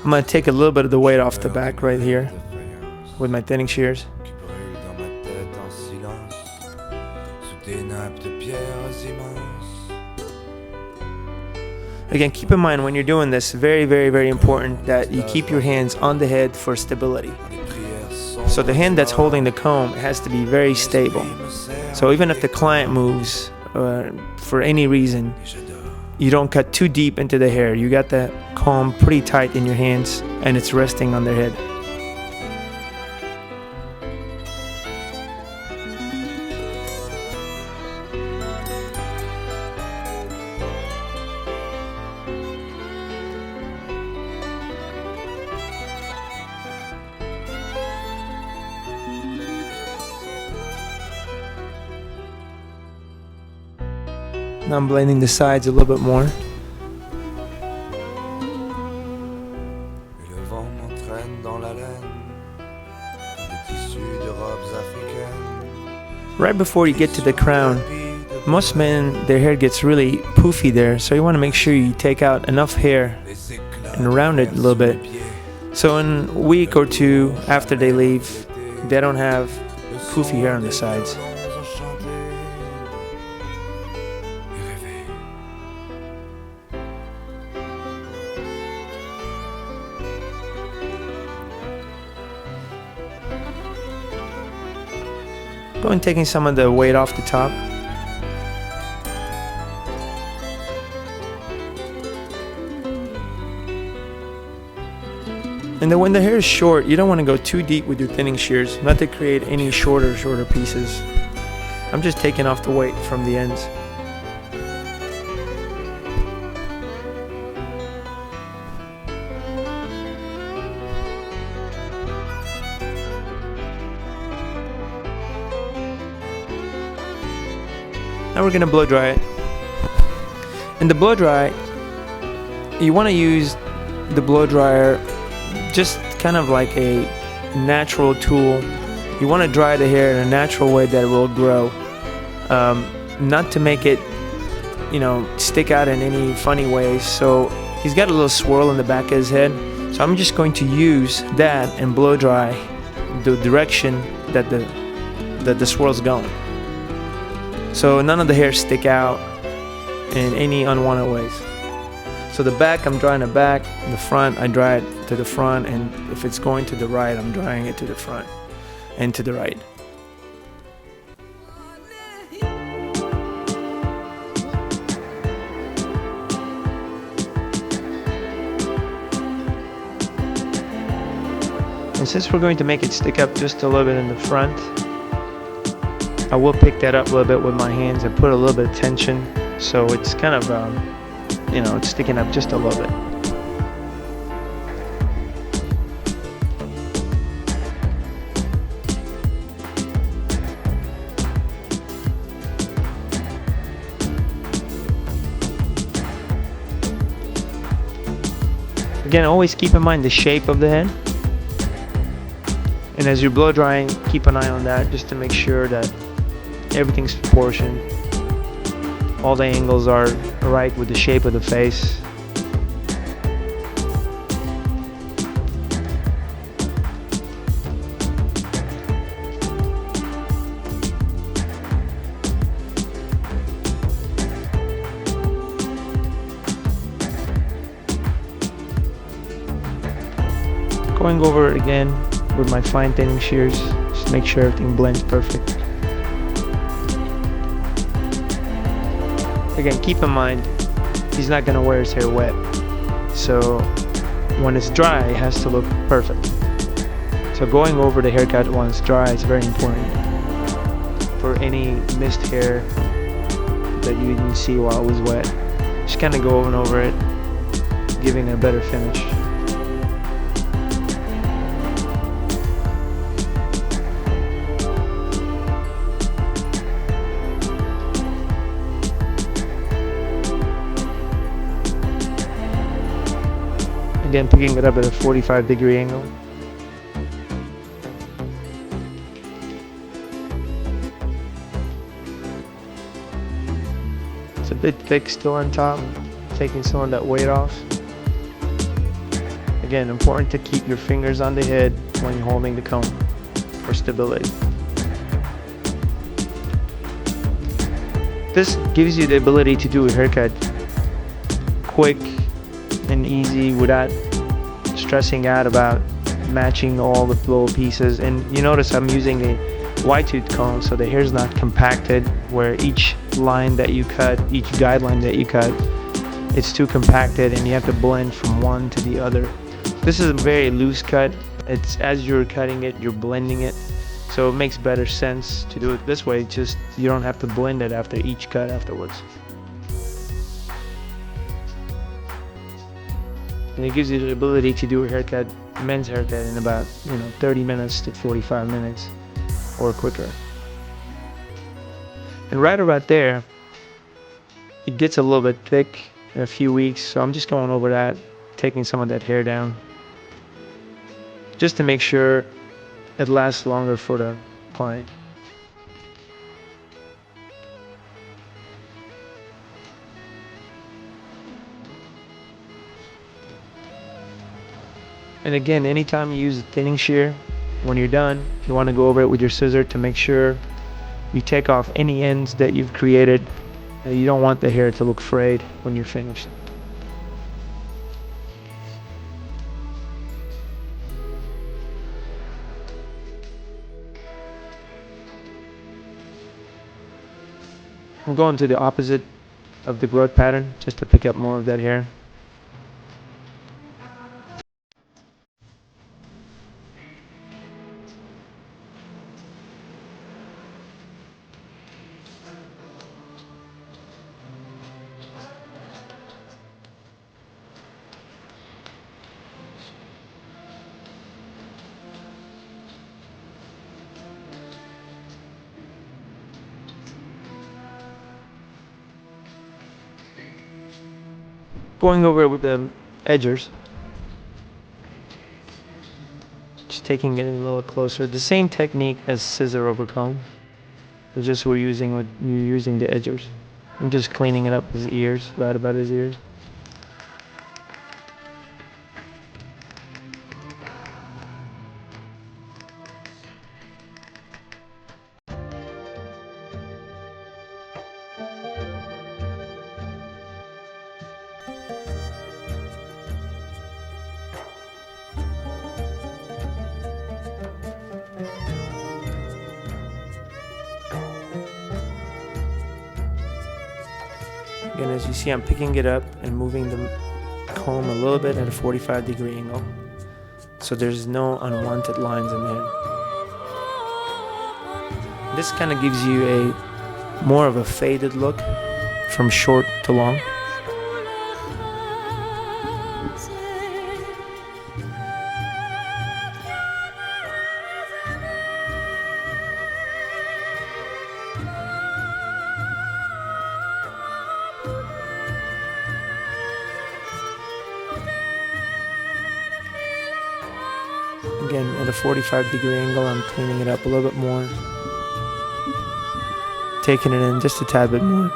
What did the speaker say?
I'm going to take a little bit of the weight off the back right here with my thinning shears. Again, keep in mind when you're doing this, very, very, very important that you keep your hands on the head for stability. So the hand that's holding the comb has to be very stable. So even if the client moves for any reason, you don't cut too deep into the hair. You got the comb pretty tight in your hands and it's resting on their head. Now I'm blending the sides a little bit more. Right before you get to the crown, most men, their hair gets really poofy there, so you want to make sure you take out enough hair and round it a little bit. So in a week or two after they leave, they don't have poofy hair on the sides. Go and taking some of the weight off the top. And then when the hair is short, you don't want to go too deep with your thinning shears, not to create any shorter pieces. I'm just taking off the weight from the ends. Now we're going to blow dry it. In the blow dry, you want to use the blow dryer just kind of like a natural tool. You want to dry the hair in a natural way that it will grow. Not to make it, stick out in any funny ways. So he's got a little swirl in the back of his head. So I'm just going to use that and blow dry the direction that the swirl's going. So none of the hairs stick out in any unwanted ways. So the back, I'm drying the back. The front, I dry it to the front. And if it's going to the right, I'm drying it to the front and to the right. And since we're going to make it stick up just a little bit in the front, I will pick that up a little bit with my hands and put a little bit of tension, so it's kind of, it's sticking up just a little bit. Again, always keep in mind the shape of the head. And as you're blow drying, keep an eye on that just to make sure that everything's proportioned. All the angles are right with the shape of the face. Going over it again with my fine thinning shears, just make sure everything blends perfect. Again, keep in mind, he's not going to wear his hair wet. So when it's dry, it has to look perfect. So going over the haircut when it's dry is very important for any missed hair that you didn't see while it was wet. Just kind of go over it, giving a better finish. Again, picking it up at a 45-degree angle. It's a bit thick still on top, taking some of that weight off. Again, important to keep your fingers on the head when you're holding the comb for stability. This gives you the ability to do a haircut quick and easy without stressing out about matching all the little pieces. And you notice I'm using a wide tooth comb, so the hair is not compacted, where each line that you cut, each guideline that you cut, it's too compacted and you have to blend from one to the other. This is a very loose cut. It's as you're cutting it, you're blending it, so it makes better sense to do it this way. Just you don't have to blend it after each cut afterwards. And it gives you the ability to do a haircut, men's haircut, in about 30 minutes to 45 minutes or quicker. And right about there, it gets a little bit thick in a few weeks, so I'm just going over that, taking some of that hair down, just to make sure it lasts longer for the client. And again, anytime you use a thinning shear, when you're done, you want to go over it with your scissor to make sure you take off any ends that you've created. You don't want the hair to look frayed when you're finished. I'm going to the opposite of the growth pattern just to pick up more of that hair. Going over it with the edgers, just taking it a little closer. The same technique as scissor over comb. It's just you're using the edgers. I'm just cleaning it up his ears, right about his ears. Again, as you see, I'm picking it up and moving the comb a little bit at a 45-degree angle, so there's no unwanted lines in there. This kind of gives you a more of a faded look from short to long. Again, at a 45-degree angle, I'm cleaning it up a little bit more, taking it in just a tad bit more.